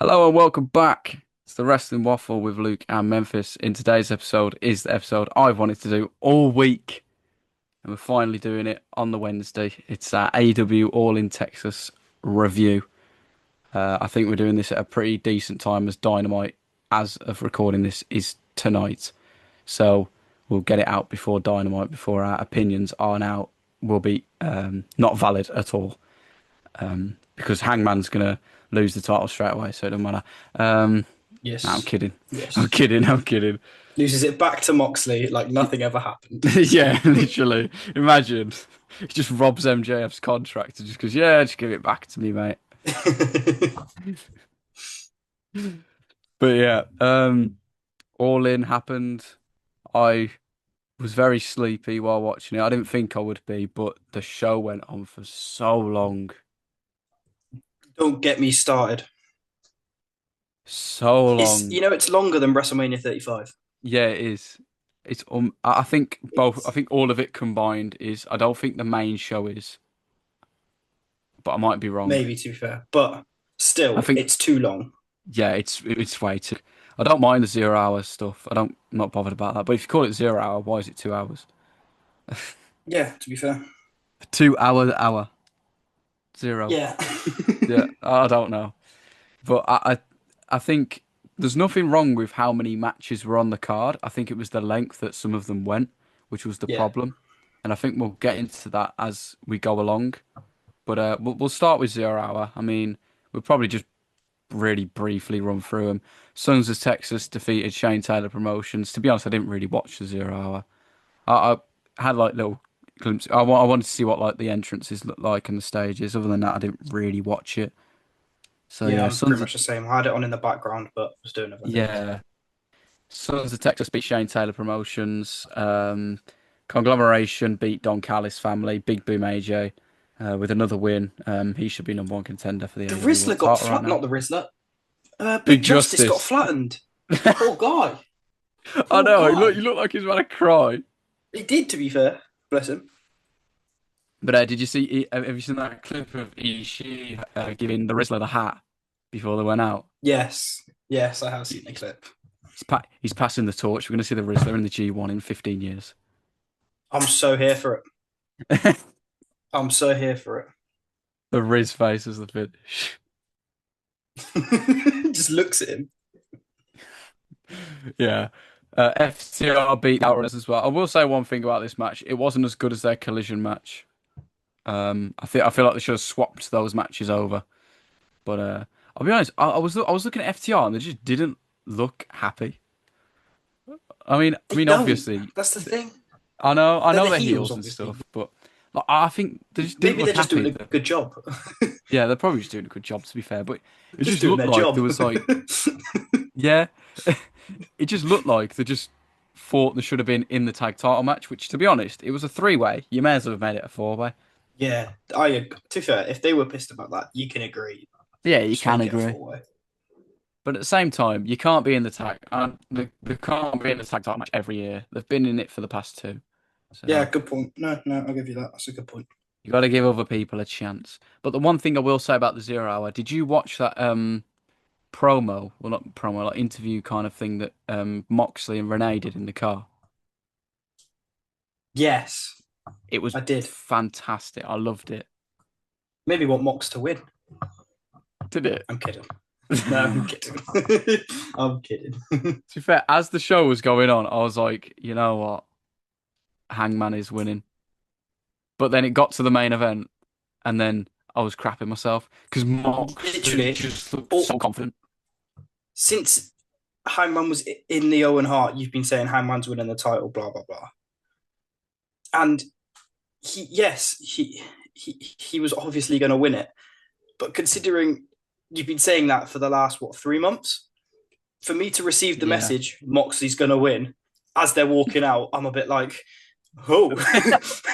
Hello and welcome back. It's the Wrestling Waffle with Luke and Memphis. In today's episode is the episode I've wanted to do all week, and we're finally doing it on the Wednesday. It's our AEW All In Texas review. I think we're doing this at a pretty decent time as Dynamite, as of recording this, is tonight. So we'll get it out before Dynamite, before our opinions are now will be not valid at all. Because Hangman's gonna lose the title straight away, so it doesn't matter. No, I'm Yes. kidding. I'm Yes. kidding. I'm kidding. Loses it back to Moxley like nothing ever happened. Yeah, literally. Imagine he just robs MJF's contract and just goes, "Yeah, just give it back to me, mate." But yeah, All In happened. I was very sleepy while watching it. I didn't think I would be, but the show went on for so long, Don't get me started. so It's long. it's longer than WrestleMania 35. Yeah, it is. It's I think both. I It's think all of it combined is. I don't think the main show is, but I might be wrong. maybe to be fair, but I still, think it's too long. yeah, it's way too. I don't mind the 0 hour stuff. I'm not bothered about that. But if you call it 0 hour, why is it 2 hours? Yeah, to be fair. 2 hour zero. Yeah. Yeah, I don't know. But I think there's nothing wrong with how many matches were on the card. I think it was the length that some of them went, which was the Yeah. problem. And I think we'll get into that as we go along. But we'll start with 0 hour. I mean, we'll probably just really briefly run through them. Sons of Texas defeated Shane Taylor Promotions. To be honest, I didn't really watch the 0 hour. I had like little glimpses. I wanted to see what like the entrances looked like and the stages. Other than that, I didn't really watch it. So Yeah, yeah, I'm pretty much the same. I had it on in the background, but was doing other things. yeah, Sons of Texas beat Shane Taylor Promotions. Conglomeration beat Don Callis family. Big Boom AJ with another win. He should be number one contender for the The NWA Rizzler World got title right flat, now. not the Rizzler. Big Big Justice got Justice. flattened. Poor guy. I Poor know. Look, guy. you look like he's about to cry. He did, to be fair. Bless him. But did you see? Have you seen that clip of Ishii giving the Rizzler the hat before they went out? Yes. Yes, I have seen the He's, clip. he's passing the torch. We're going to see the Rizzler in the G1 in 15 years. I'm so here for it. The I'm so here for Riz face as the finish. it. Just looks at him. Yeah. FTR beat Outrunners as well. I will say one thing about this match. It wasn't as good as their collision match. I feel like they should have swapped those matches over. But I'll be honest, I was looking at FTR and they just didn't look happy. I They mean don't. obviously That's the thing. I They're know the they're heels, heels and obviously. stuff, but like, I think they just didn't Maybe look they're just doing happy. a good job. Yeah, they're probably just doing a good job to be fair, but it Just just doing looked their like there job. was like it just looked like they just thought they should have been in the tag title match, which to be honest, it was a three-way. You may as well have made it a four-way. Yeah, to be fair, if they were pissed about that, you can agree. Yeah, you Just can make it a agree. four-way. But at the same time, you can't be in the tag. They can't be in the tag title match every year. They've been in it for the past two, Yeah, so good point. No, no, I'll give you that. That's a good point. you got to give other people a chance. But the one thing I will say about the 0 hour, did you watch that promo? Well, not promo, like interview kind of thing that Moxley and Renee did in the car. Yes, It was I did. fantastic. I loved it. Maybe want Mox to win. Did it? I'm kidding. No, I'm kidding. I'm kidding. To be fair, as the show was going on, I was like, you know what? Hangman is winning. But then it got to the main event, and then I was crapping myself because Moxley Literally, just looked all, so confident. since Hangman was in the Owen Hart, you've been saying Hangman's winning the title, blah blah blah. And he was obviously going to win it. But considering you've been saying that for the last 3 months, for me to receive the Yeah. message Moxley's going to win as they're walking out, I'm a bit like, oh,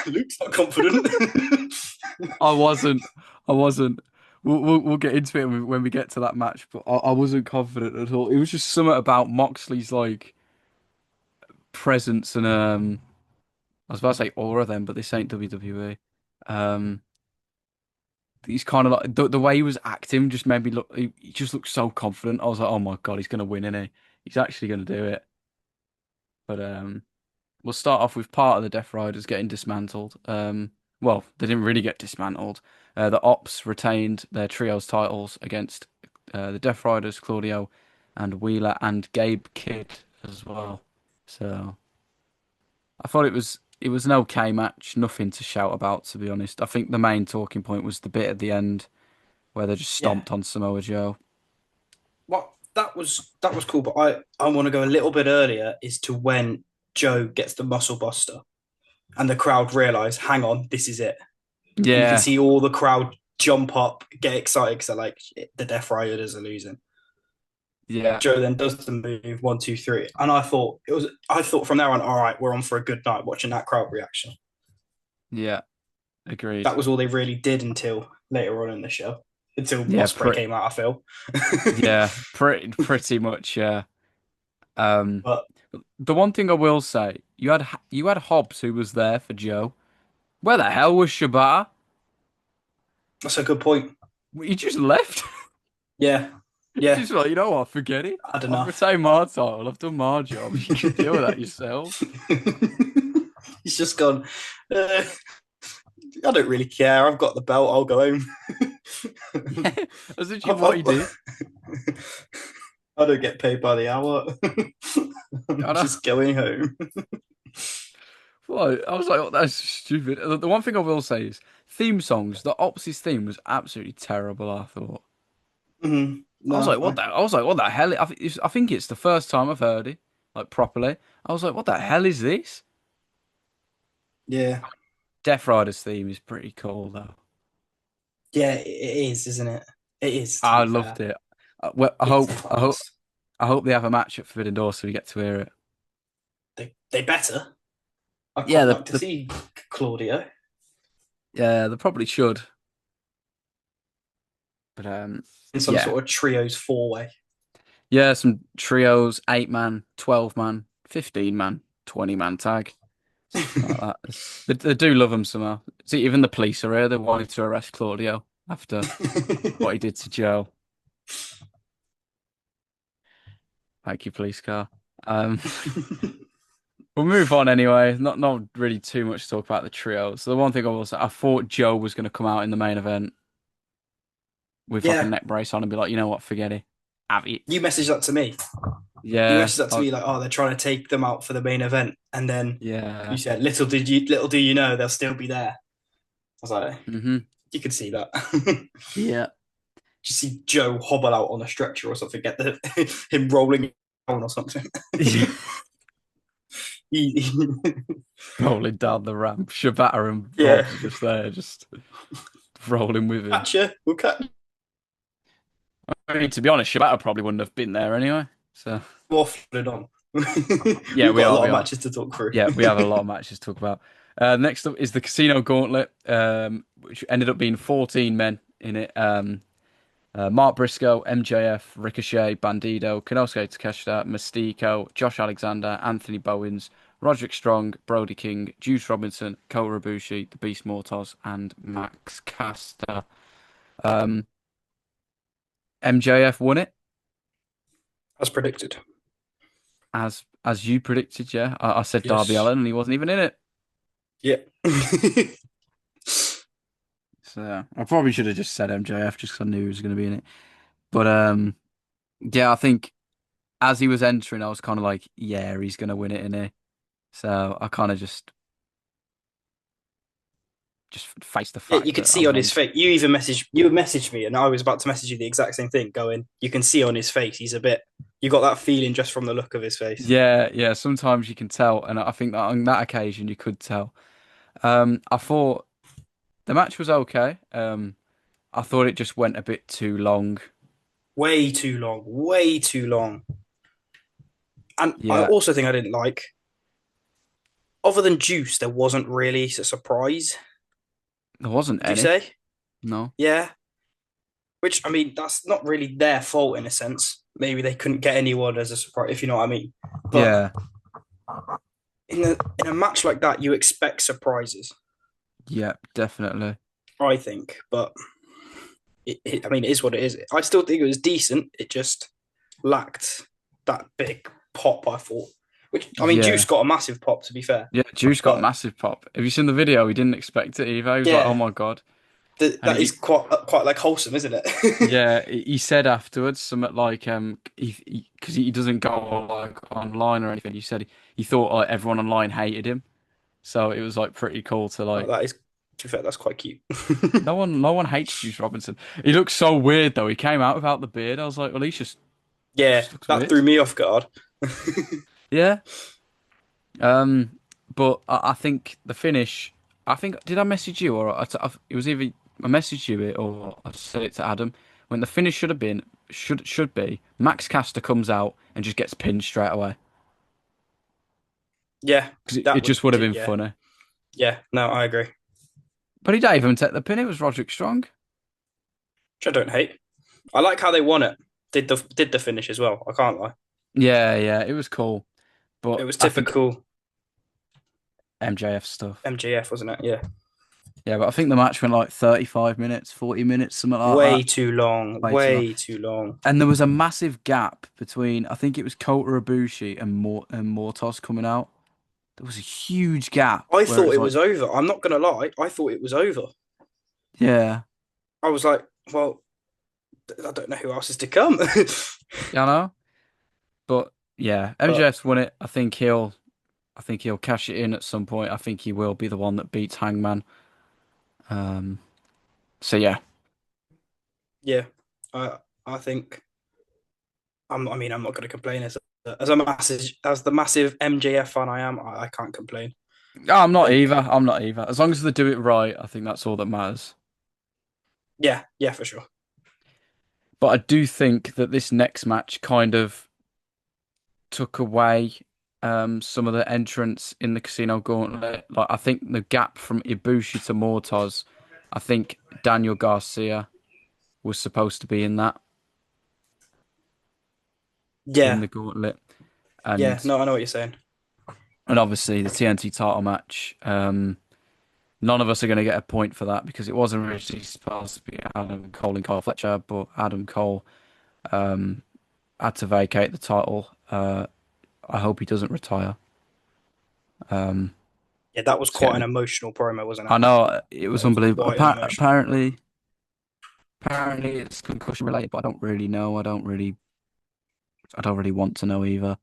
Luke's not confident. I wasn't. I wasn't. We'll get into it when we get to that match, but I wasn't confident at all. It was just something about Moxley's like presence and I was about to say aura then, but this ain't WWE. Um, he's kind of like the way he was acting just made me look. He just looked so confident. I was like, oh my God, he's gonna win, isn't he? He's actually gonna do it. But we'll start off with part of the Death Riders getting dismantled. Well, they didn't really get dismantled. The Ops retained their trios titles against the Death Riders, Claudio and Wheeler, and Gabe Kidd as well. So I thought it was an okay match, nothing to shout about, to be honest. I think the main talking point was the bit at the end where they just Yeah. stomped on Samoa Joe. Well, that was cool, but I want to go a little bit earlier is to when Joe gets the muscle buster and the crowd realize, hang on, this is it. And you can Yeah, see all the crowd jump up, get excited because they're like, the Death Riders are losing. yeah, Joe then does the move 1, 2, 3, and I thought from there on, all right, we're on for a good night watching that crowd reaction. yeah, agreed. That was all they really did until later on in the show, until Yeah, Osprey came out. I feel, pretty much, yeah. Um, but the one thing I will say, you had Hobbs who was there for Joe. Where the hell was Shibata? that's a good point. He just left. Yeah, He's yeah, just like, you know what, forget it. had I've enough. retained my title. I've done my job. You can deal with that yourself. He's just gone. I don't really care. I've got the belt. I'll go home. Yeah, that's literally I've, what he I've, did. I don't get paid by the hour. I I'm know. just going home. Well, I was like, oh, that's stupid. The one thing I will say is theme songs. The Ops' theme was absolutely terrible, I thought. Mhm. I was No, like, what the? I was like, what the hell? I think it's the first time I've heard it like properly. I was like, what the hell is this? yeah, Death Rider's theme is pretty cool though. yeah, it is, isn't it? It is. To I be fair, loved it. Well, I it's hope, I hope, class. I hope they have a match at Forbidden Door so we get to hear it. They better. I'd Yeah, quite like to see Claudio yeah, they probably should. But in some yeah, sort of trios four-way. yeah, some trios, 8 man, 12 man, 15 man, 20 man tag, stuff like that. They do love him somehow. See, even the police are here. They wanted to arrest Claudio after what he did to Joe. Thank you, police car. Um, we'll move on anyway. Not really too much to talk about the trio. So the one thing I will say, I thought Joe was going to come out in the main event with like a Yeah, neck brace on and be like, you know what, forget it, have you it. messaged that to me. You Yeah, messaged that to me like, oh, they're trying to take them out for the main event, and then you yeah. said, little do you know, they'll still be there. I was like, Hmm. you can see that. Yeah. Just see Joe hobble out on a stretcher or something, get him rolling down or something. Rolling down the ramp. Shibata and Yeah, Hobbs are just there, just rolling with him. catch you. We'll catch I mean, to be honest, Shibata probably wouldn't have been there anyway. So you waffling on. yeah, We've we got a are, lot we of are. matches to talk through. Yeah, we have a lot of matches to talk about. Next up is the Casino Gauntlet, which ended up being 14 men in it. Mark Briscoe, MJF, Ricochet, Bandido, Konosuke Takeshita, Mystico, Josh Alexander, Anthony Bowens, Roderick Strong, Brody King, Juice Robinson, Kota Ibushi, The Beast Mortos, and Max Caster. Um, MJF won it As predicted. as you predicted. Yeah, I said Darby Yes. Allin, and he wasn't even in it. Yeah. So I probably should have just said MJF just because I knew he was going to be in it. But yeah, I think as he was entering, I was kind of like, yeah, he's going to win it in here. So I kind of just faced the Yeah, fact you could that I see was on his on. face. You messaged me, and I was about to message you the exact same thing. Going, you can see on his face, he's a bit. You got that feeling just from the look of his face. Yeah, yeah. Sometimes you can tell, and I think that on that occasion you could tell. I thought the match was okay. I thought it just went a bit too long. Way too long. Way too long. And I Yeah, also think I didn't like. Other than Juice, there wasn't really a surprise. there wasn't Would you any. say? No. Yeah. Which I mean, that's not really their fault in a sense. Maybe they couldn't get anyone as a surprise, if you know what I mean. But Yeah, in a match like that, you expect surprises. yeah, definitely. I think, but I mean, it is what it is. I still think it was decent. It just lacked that big pop. I thought. Which I mean, Juice Yeah. got a massive pop to be fair, Yeah, Juice got but massive pop. Have you seen the video? He didn't expect it either. He was like, "Oh yeah, my God." And that is quite like wholesome, isn't it? yeah, he said afterwards something like because he doesn't go like online or anything. He said he thought like everyone online hated him, so it was like pretty cool to Oh, like that is, to be fair, that's quite cute. no one hates Juice Robinson. He looks so weird though. He came out without the beard. I was like, well, he Yeah, just looks that weird. threw me off guard. Yeah. Um, but I think the finish. I think did I message you or it was either I messaged you it or I said it to Adam when the finish should have been should be Max Caster comes out and just gets pinned straight away Yeah, because it that would, just would have been yeah, funny. yeah. No, I agree. But he didn't even take the pin. It was Roderick Strong. Which I don't hate. I like how they won it. Did the finish as well. I can't lie. Yeah, yeah, it was cool. It But was I think typical MJF stuff. MJF, wasn't it? Yeah. Yeah, but I think the match went like 35 minutes, 40 minutes, something like Way that. too long. Way too long. Way too long. And there was a massive gap between, I think it was Kota Ibushi and Mortos coming out. There was a huge gap I where it thought was it like, was over. I'm not gonna lie. I thought it was over. yeah, I was like, well, I don't know who else is to come. you know. But yeah, But MJF's won it. I think he'll cash it in at some point. I think he will be the one that beats Hangman. Um, so yeah, yeah, I think I mean, I'm not going to complain as the massive MJF fan I am. I can't complain. I'm I not think either. I'm not either. As long as they do it right, I think that's all that matters. yeah, yeah, for sure. But I do think that this next match kind of took away some of the entrance in the Casino Gauntlet. Like I think the gap from Ibushi to Mortos, I think Daniel Garcia was supposed to be in that in Yeah, the Gauntlet, yeah. and No, I know what you're saying. obviously the TNT title match. None of us are going to get a point for that because it wasn't originally supposed to be Adam Cole and Kyle Fletcher, but Adam Cole had to vacate the title. I hope he doesn't retire. Um, Yeah, that was it's quite an getting, emotional promo, wasn't it? I know it That was was unbelievable. quite an emotional promo. Apparently it's concussion related, but I don't really know. I don't really want to know either.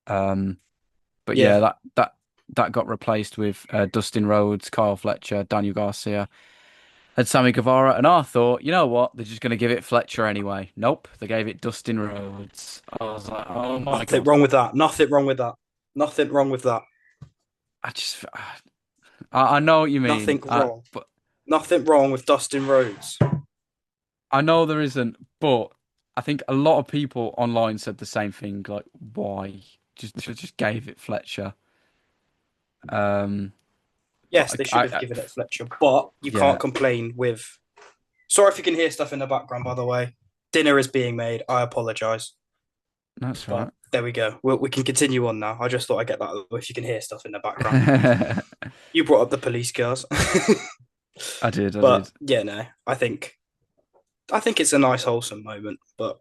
Um, but yeah, Yeah. that got replaced with Dustin Rhodes, Kyle Fletcher, Daniel Garcia, and Sammy Guevara. And I thought, you know what? They're just going to give it Fletcher anyway. Nope, they gave it Dustin Rhodes. I was like, oh my Nothing God. wrong with that. Nothing wrong with that. Nothing wrong with that. I just, I know what you mean. Nothing wrong. But Nothing wrong with Dustin Rhodes. I know there isn't. But I think a lot of people online said the same thing. Like, why? Just gave it Fletcher. Um, Yes, they but should have given it Fletcher, but you yeah, can't complain with. Sorry if you can hear stuff in the background, by the way. Dinner is being made. I apologize. that's But right. there we go. We can continue on now. I just thought I'd get that if you can hear stuff in the background. You brought up the police cars. I But did. yeah, no, I think it's a nice wholesome moment. But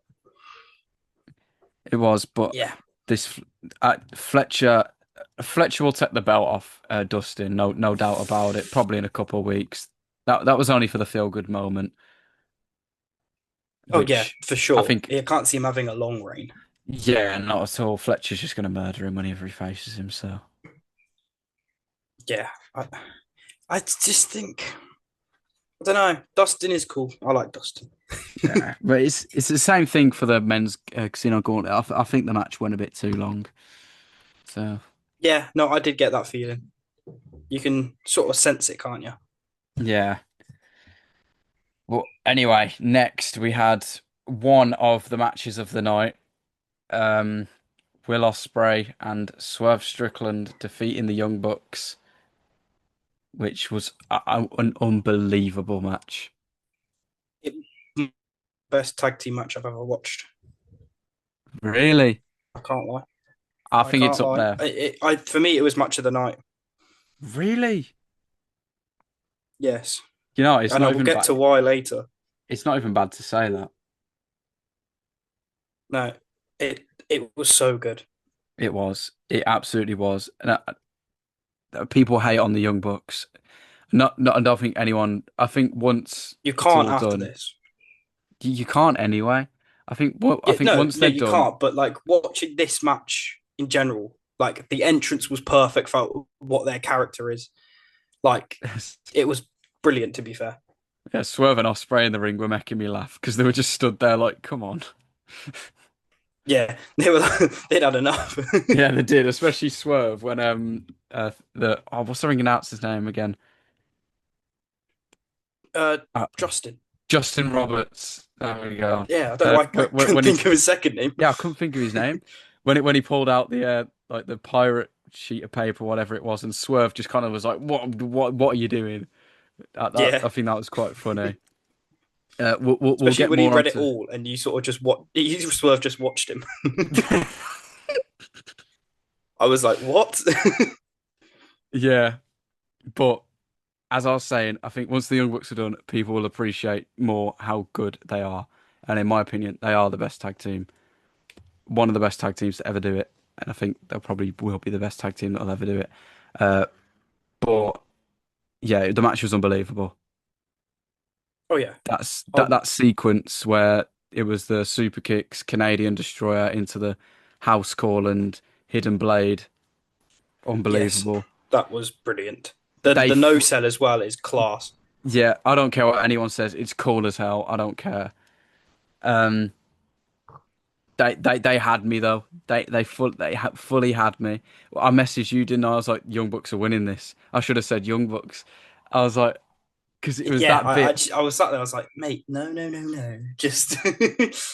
It was, but yeah. this Fletcher will take the belt off Dustin, no doubt about it. Probably in a couple of weeks. That was only for the feel good moment, Oh yeah, which for I sure. think, I can't see him having a long reign. yeah, not at all. Fletcher's just going to murder him whenever he faces him. So Yeah. I just think I don't know. Dustin is cool. I like Dustin. yeah, but it's the same thing for the men's Casino Gauntlet. I think the match went a bit too long. So Yeah, no, I did get that feeling. You can sort of sense it, can't you? yeah. Well, anyway, next we had one of the matches of the night. Um, Will Ospreay and Swerve Strickland defeating the Young Bucks, which was an unbelievable match. It, best tag team match I've ever watched. Really? I can't lie. I I think it's can't up lie. there. For me, it was match of the night. Really? Yes, You know, it's and I not will even get to back. why later. It's not even bad to say that. No, it was so good. It was. It absolutely was. And people hate on the Young Bucks. I don't think anyone. I think once You it's can't all after done, this. you can't anyway. I Yeah, think no, once no, they're you done, can't. But like watching this match in general, like the entrance was perfect for what their character is. Like it was brilliant, to be fair. yeah, Swerve and Ospreay in the ring were making me laugh because they were just stood there like, come on. Yeah, they were they'd had enough. Yeah, they did, especially Swerve when the what's the ring announcer's name again? uh, Uh, Justin. Justin Roberts. There we go. Yeah, I don't know why I couldn't When he think of his second name. yeah, I couldn't think of his name when he pulled out the like the pirate sheet of paper, whatever it was, and Swerve just kind of was like, what are you doing? Yeah, I think that was quite funny. We'll especially get when he more read it onto all and you sort of just what you Swerve just watched him. I was like, what? yeah, but as I was saying, I think once the Young Bucks are done, people will appreciate more how good they are. And in my opinion, they are the best tag team, one of the best tag teams to ever do it. And I think they'll probably will be the best tag team that'll ever do it. Uh, but yeah, the match was unbelievable. Oh yeah. Oh That sequence where it was the super kicks, Canadian Destroyer into the house call and hidden blade, yes, unbelievable. that was brilliant. They, The no sell as well is class. yeah, I don't care what anyone says. It's cool as hell. I don't care. Um, they had me though. Fully had me. I messaged you, didn't I? I was like, Young Bucks are winning this. I should have said Young Bucks. I was like, because it was Yeah, that bit. I was sat there. I was like, mate, no, no, no, no, just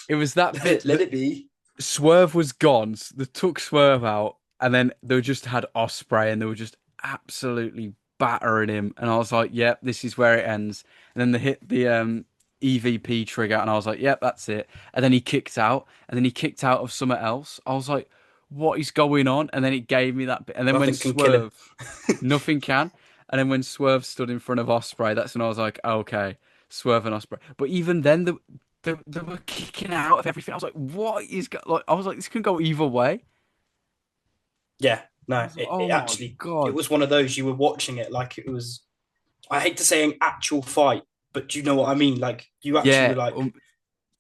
It was that bit let that it be. Swerve was gone. They took Swerve out, and then they just had Osprey, and they were just absolutely battering him. And I was like, "Yep, this is where it ends." And then they hit the EVP trigger, and I was like, "Yep, that's it." And then he kicked out, and then he kicked out of something else. I was like, "What is going on?" And then it gave me that bit. And then when Nothing can kill him. Swerve, nothing can. And then when Swerve stood in front of Osprey, that's when I was like, "Okay, Swerve and Osprey." But even then, they were kicking out of everything. I was like, what is like? I was like, this can go either way. Yeah, I no, was like, it oh my actually it God. was one of those you were watching it like it was. I hate to say an actual fight, but do you know what I mean? Like you actually were Yeah, like,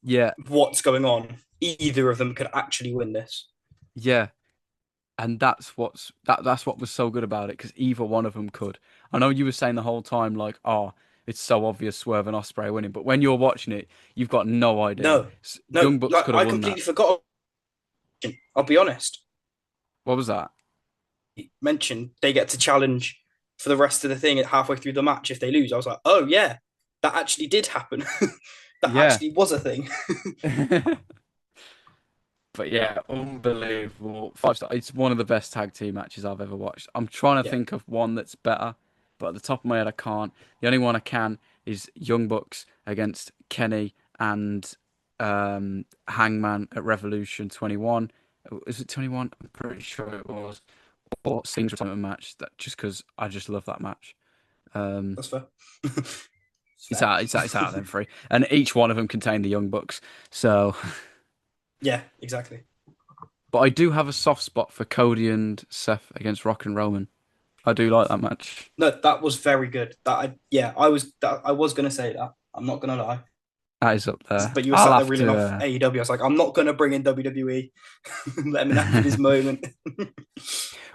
yeah, what's going on? Either of them could actually win this. yeah. And that's what was so good about it because either one of them could. I know you were saying the whole time like, oh, it's so obvious Swerve and Osprey are winning, but when you're watching it, you've got no idea. No, no, Young Bucks like could have I won that. completely forgot. I'll be honest. What was that? Mentioned they get to challenge for the rest of the thing at halfway through the match if they lose. I was like, oh yeah, that actually did happen. That Yeah. actually was a thing. But yeah, unbelievable. Five star. It's one of the best tag team matches I've ever watched. I'm trying to Yeah, think of one that's better, but at the top of my head, I can't. The only one I can is Young Bucks against Kenny and Hangman at Revolution 21. Is it 21? I'm pretty sure it was. Or Sting's retirement match. That just because I just love that match. Um, that's fair. It's fair. it's out of them three, and each one of them contained the Young Bucks. So. Yeah, exactly. But I do have a soft spot for Cody and Seth against Rock and Roman. I do like that match. No, that was very good. I was gonna say that. I'm not gonna lie. That is up there. But you were I'll sat there have reeling to. off AEW. I was like, I'm not gonna bring in WWE. Let him have his moment.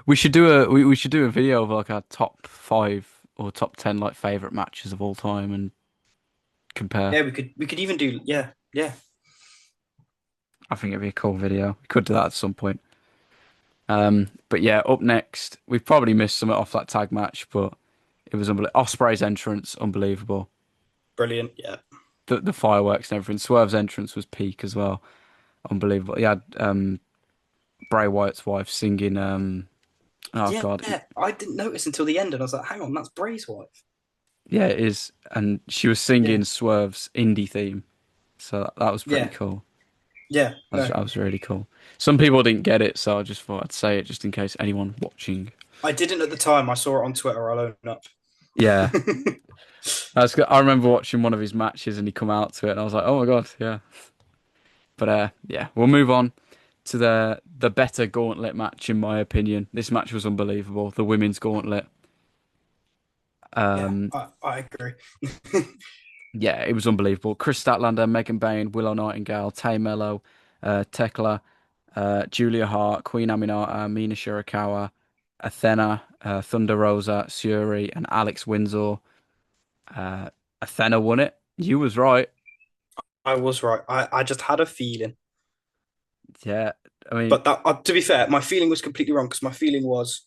We should do a video of like our top five or top 10 like favorite matches of all time and compare. Yeah, we could even do yeah. I think it'd be a cool video. We could do that at some point. But yeah, up next, we've probably missed something off that tag match, but it was unbelievable. Osprey's entrance, unbelievable. Brilliant. Yeah. The fireworks and everything. Swerve's entrance was peak as well, unbelievable. He had Bray Wyatt's wife singing. Oh Yeah, God, I didn't notice until the end, and I was like, "Hang on, that's Bray's wife." yeah, it is. And she was Yeah, singing Swerve's indie theme, so that was pretty yeah, cool. yeah. No, That was really cool. Some people didn't get it, so I just thought I'd say it just in case anyone watching. I didn't at the time. I saw it on Twitter. I'll own up. Yeah, that's good. I remember watching one of his matches and he come out to it, and I was like, oh my God, yeah. But yeah, we'll move on to the better gauntlet match in my opinion. This match was unbelievable. The women's gauntlet. Yeah, Um, I agree. yeah, it was unbelievable. Chris Statlander, Megan Bayne, Willow Nightingale, Tay Mello, Tekla, Julia Hart, Queen Aminata, Mina Shirakawa, Athena, Thunder Rosa, Suri, and Alex Windsor. Uh, Athena won it. You was right. I was right. I just had a feeling. Yeah, I mean But that, to be fair, my feeling was completely wrong because my feeling was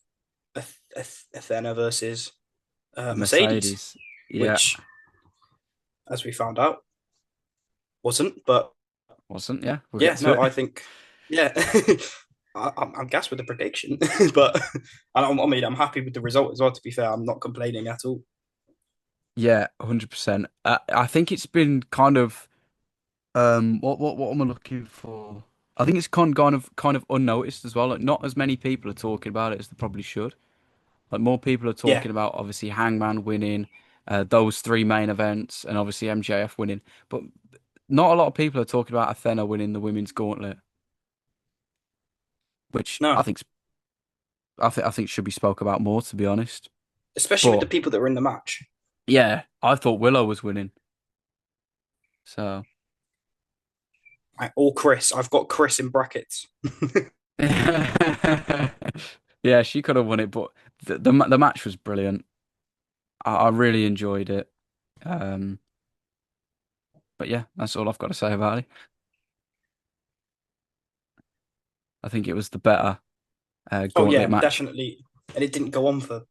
Athena versus Mercedes, Mercedes. Yeah, which, as we found out, wasn't. But wasn't. Yeah, we'll get yeah, to no, it. I think, yeah, I'm gassed with the prediction, but I mean, I'm happy with the result as well. To be fair, I'm not complaining at all. Yeah, 100%. I think it's been kind of what am I looking for? I think it's kind of unnoticed as well. Like not as many people are talking about it as they probably should. Like more people are Yeah, talking about obviously Hangman winning, those three main events, and obviously MJF winning. But not a lot of people are talking about Athena winning the women's gauntlet, which no, I think should be spoke about more, to be honest. especially with the But people that were in the match. yeah, I thought Willow was winning. So Or Chris. I've got Chris in brackets. yeah, she could have won it, but the match was brilliant. I really enjoyed it. Um, but yeah, that's all I've got to say about it. I think it was the better Oh gauntlet yeah, match. definitely. And it didn't go on for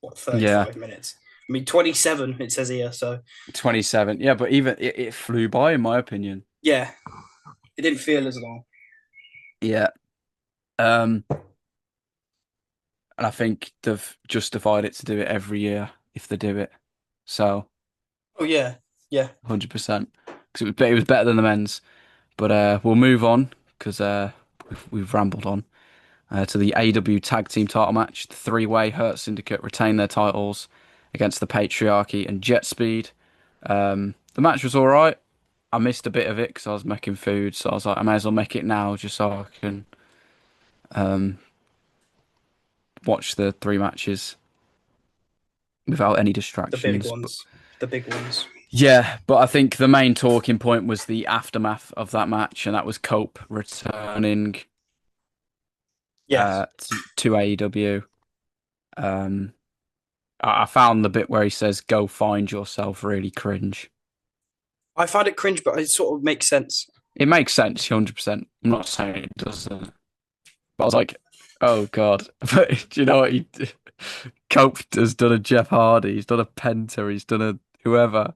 what Yeah, 35 minutes. I mean, 27 it says here. So 27. Yeah, but even it flew by in my opinion. yeah, it didn't feel as long. Yeah. Um, and I think they've justified it to do it every year if they do it. So Oh yeah, yeah. 100%. Because it was better than the men's. But we'll move on because we've rambled on. To the AW Tag Team title match. The three-way Hurt Syndicate retain their titles against the Patriarchy and Jet Speed. The match was all right. I missed a bit of it because I was making food, so I was like, I may as well make it now just so I can um, watch the three matches without any The big distractions. But ones, the big ones. yeah, but I think the main talking point was the aftermath of that match, and that was Cope returning Yes, to AEW. Um, I found the bit where he says, "Go find yourself," really cringe. I found it cringe, but it sort of makes sense. It makes sense, 100%. I'm not saying it doesn't, but I was like, "Oh God!" But do you know what? Cope has done a Jeff Hardy, he's done a Penta, he's done a whoever.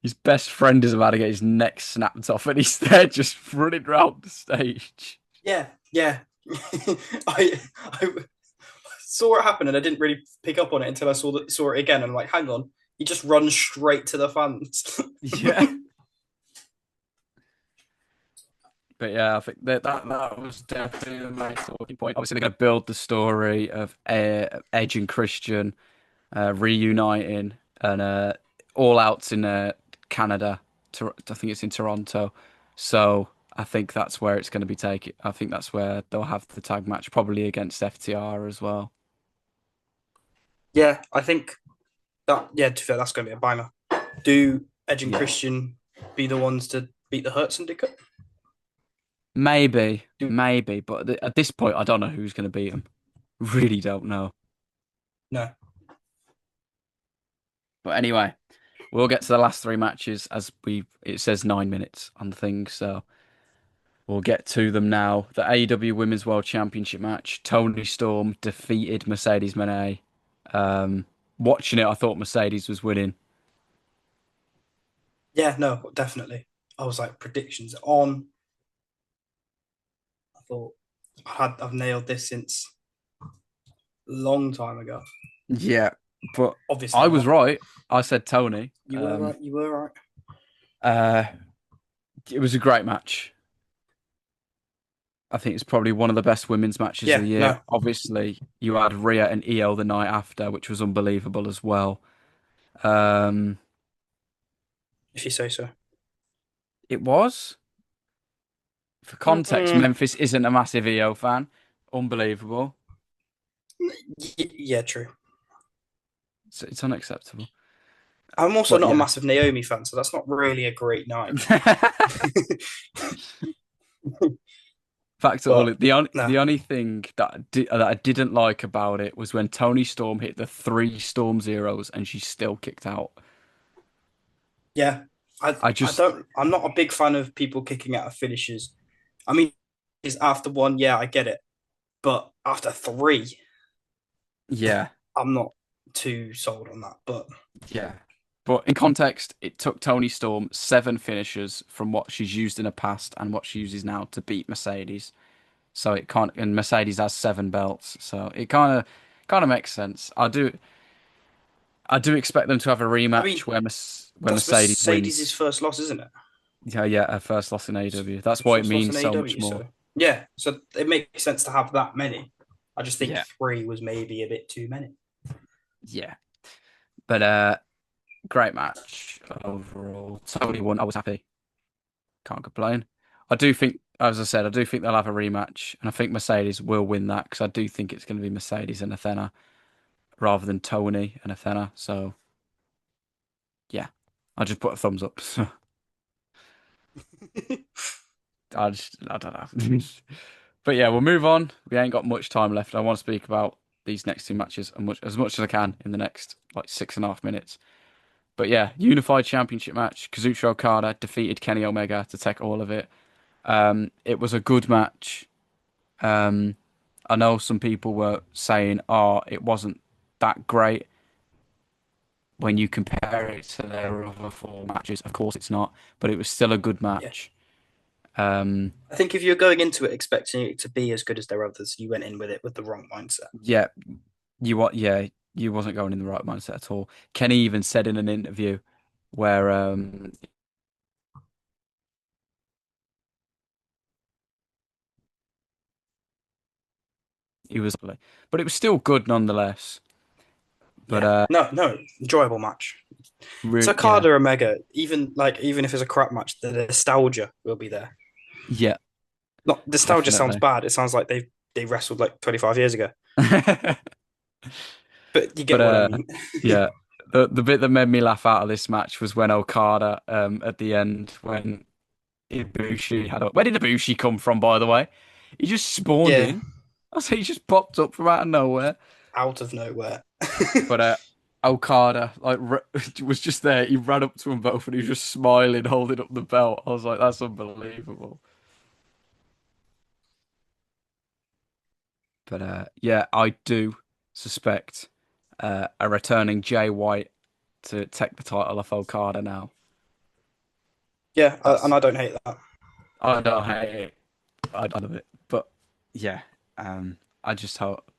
His best friend is about to get his neck snapped off, and he's there just running around the stage. Yeah, yeah. I saw it happen and I didn't really pick up on it until I saw it again. And I'm like, hang on, he just runs straight to the fans. Yeah. But yeah, I think that was definitely the main talking point. Obviously, they're going to build the story of Edge and Christian reuniting and all outs in Canada. I think it's in Toronto. So I think that's where it's going to be taken. I think that's where they'll have the tag match, probably against FTR as well. Yeah, I think that, yeah, to be fair, that's going to be a banger. Do Edge and Yeah, Christian be the ones to beat the Hurt Syndicate? maybe, Do maybe, but at this point, I don't know who's going to beat them. Really don't know. no. But anyway, we'll get to the last three matches as it says 9 minutes on the thing, so we'll get to them now. The AEW Women's World Championship match. Tony Storm defeated Mercedes Moné. Watching it, I thought Mercedes was winning. Yeah, no, definitely. I was like, predictions on. I thought I've nailed this since a long time ago. Yeah, but Obviously I was not. right. I said Tony. You were right. You were right. Uh, it was a great match. I think it's probably one of the best women's matches of Yeah, the year. no, Obviously, you had Rhea and EL the night after, which was unbelievable as well. Um, if you say so. it was. For context, Mm, Memphis isn't a massive EO fan. Unbelievable. yeah, true. It's unacceptable. I'm also But not a yeah. massive Naomi fan, so that's not really a great night. Fact of all, But no, the only thing that I didn't like about it was when Tony Storm hit the three Storm zeros and she still kicked out. yeah, I I just, don't. I'm not a big fan of people kicking out of finishes. I mean, is after one, yeah, I get it, but after three, yeah, I'm not too sold on that. But yeah. But in context, it took Tony Storm seven finishes from what she's used in the past and what she uses now to beat Mercedes. So it can't, and Mercedes has seven belts, so it kind of makes sense. I do expect them to have a I rematch mean, where that's Mercedes Mercedes' wins. first loss, isn't it? Yeah, yeah, her first loss in AEW. That's why it First loss means in so much AEW. more. So yeah, so it makes sense to have that many. I just think Yeah, three was maybe a bit too many. yeah. But great match overall. Tony won. I was happy. Can't complain. I do think, as I said, I do think they'll have a rematch, and I think Mercedes will win that because I do think it's going to be Mercedes and Athena rather than Tony and Athena. So yeah, I just put a thumbs up. I don't know. But yeah, we'll move on. We ain't got much time left. I want to speak about these next two matches as much as I can in the next like 6.5 minutes. But yeah, Unified Championship match. Kazuchika Okada defeated Kenny Omega to take all of it. It was a good match. Um, I know some people were saying, "Oh, it wasn't that great when you compare it to their other four matches." Of course, it's not, but it was still a good Yeah, match. Um, I think if you're going into it expecting it to be as good as their others, you went in with it with the wrong mindset. yeah, yeah, you wasn't going in the right mindset at all. Kenny even said in an interview where he was, but it was still good nonetheless. But Yeah, no, enjoyable match. It's yeah, Okada Omega. Even if it's a crap match, the nostalgia will be there. yeah, Not nostalgia sounds definitely. bad. It sounds like they wrestled like 25 years ago. But you But get what I mean. yeah, the bit that made me laugh out of this match was when Okada at the end when Ibushi had where did Ibushi come from, by the way? He just spawned Yeah, in. I say he just popped up from out of nowhere. out of nowhere. But Okada was just there. He ran up to them both and he was just smiling, holding up the belt. I was like, that's unbelievable. But yeah, I do suspect a returning Jay White to take the title off Okada now. Yeah, and That's I don't hate that. I don't hate it. I love it. But yeah, I just hope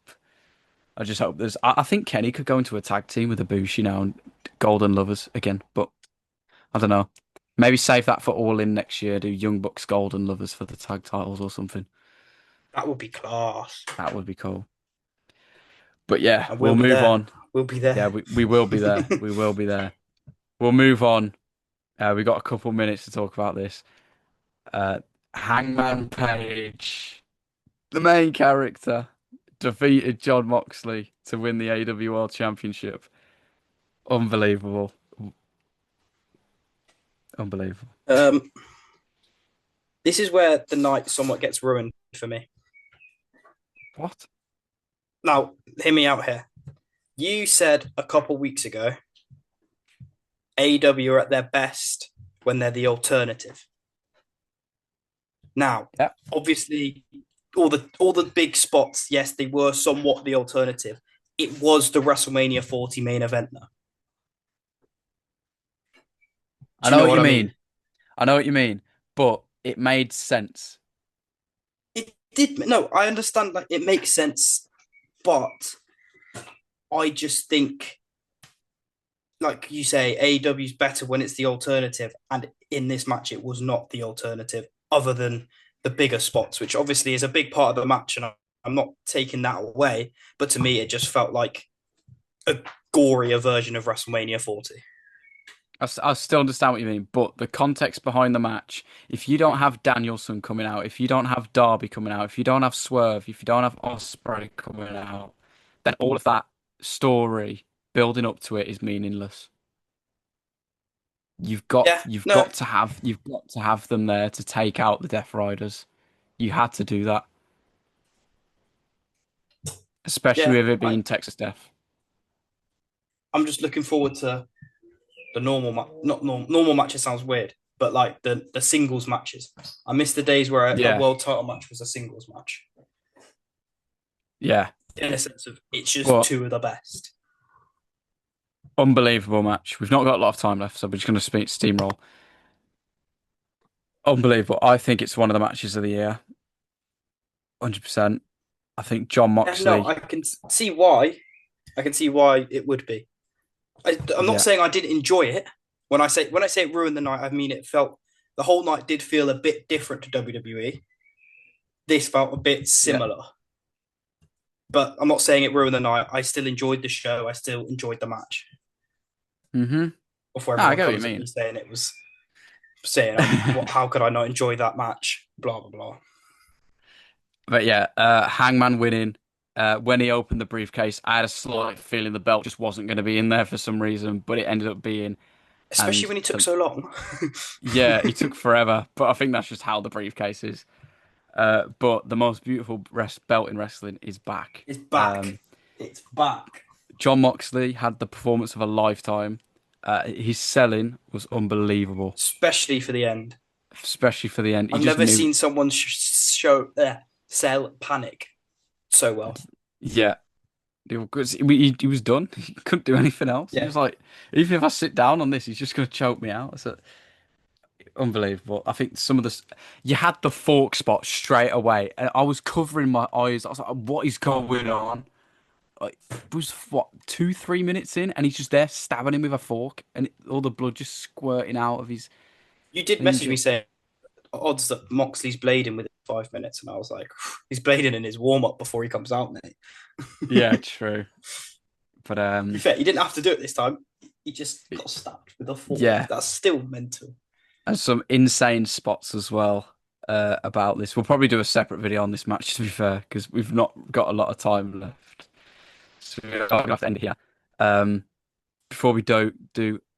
I think Kenny could go into a tag team with Ibushi now and Golden Lovers again. But I don't know. Maybe save that for All In next year. Do Young Bucks Golden Lovers for the tag titles or something. That would be class. That would be cool. But yeah, And we'll we'll be move there. on. We'll be Yeah, there. we will be there. We will be there. We'll move on. We got a couple minutes to talk about this. Uh, Hangman Page, the main character, defeated John Moxley to win the AEW World Championship. Unbelievable. Unbelievable. Um, this is where the night somewhat gets ruined for me. What? Now, hear me out here. You said a couple weeks ago AEW are at their best when they're the alternative. Now, Yeah. obviously, all the big spots, yes, they were somewhat the alternative. It was the WrestleMania 40 main event, though. I Do you know know what what you I mean. mean? I know what you mean. But it made sense. It did. No, I understand that it makes sense, but I just think, like you say, AEW is better when it's the alternative, and in this match, it was not the alternative, other than the bigger spots, which obviously is a big part of the match, and I'm not taking that away. But to me, it just felt like a gorier version of WrestleMania 40. I still understand what you mean, but the context behind the match, if you don't have Danielson coming out, if you don't have Darby coming out, if you don't have Swerve, if you don't have Osprey coming out, then all of that story building up to it is meaningless. Yeah, You've no, got to have them there to take out the Death Riders. You had to do that, especially yeah, with it being Texas Death. I'm just looking forward to the not normal matches sounds weird, but like the singles matches. I miss the days where a Yeah, world title match was a singles match. yeah. In a sense of it's just But two of the best. unbelievable match. We've not got a lot of time left, so we're just going to steamroll. Unbelievable. I think it's one of the matches of the year. 100%. I think John Yeah, no, Moxley, I can see why. I can see why it would be. I'm not yeah, saying I didn't enjoy it. When I say it ruined the night, I mean it felt the whole night did feel a bit different to WWE. This felt a bit yeah. similar, but I'm not saying it ruined the night. I still enjoyed the show. I still enjoyed the match. Mm-hmm. Before No, I everyone get what you comes at me mean. saying it was saying what? How could I not enjoy that match? Blah blah blah. But yeah, Hangman winning. When he opened the briefcase, I had a slight feeling the belt just wasn't going to be in there for some reason, but it ended up being. Especially And when he took so long. yeah, he took forever, but I think that's just how the briefcase is. But the most beautiful belt in wrestling is back. It's back. It's back. John Moxley had the performance of a lifetime. His selling was unbelievable, Especially for the end. especially for the end. He I've just never knew. seen someone sell panic so well. Yeah, because he was done. He couldn't do anything else. He Yeah. was like, even if I sit down on this, he's just going to choke me out. It's unbelievable. I think some of the you had the fork spot straight away, and I was covering my eyes. I was like, "What is going on?" Like, it was what 2, 3 minutes in, and he's just there stabbing him with a fork, and all the blood just squirting out of his You did thing. message me saying odds that Moxley's blading within 5 minutes, and I was like, he's blading in his warm up before he comes out, mate. Yeah, To true. But be fair, he didn't have to do it this time. He just got stabbed with a fork. yeah, That's still mental. and some insane spots as well about this. We'll probably do a separate video on this match to be fair, because we've not got a lot of time left. So we're gonna have to end it here. Um, before we do,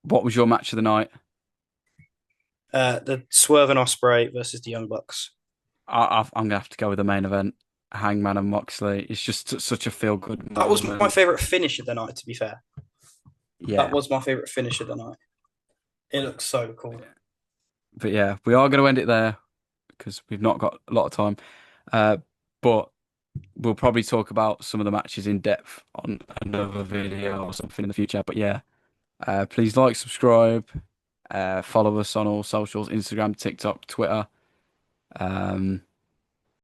what was your match of the night? The Swerve and Osprey versus the Young Bucks. I'm gonna have to go with the main event, Hangman and Moxley. It's just such a feel good That was my moment. favorite finish of the night. To be fair, that Yeah, was my favorite finish of the night. It looks so cool. but yeah, we are gonna end it there because we've not got a lot of time. Uh, but we'll probably talk about some of the matches in depth on another video or something in the future. But yeah, please like, subscribe, follow us on all socials: Instagram, TikTok, Twitter.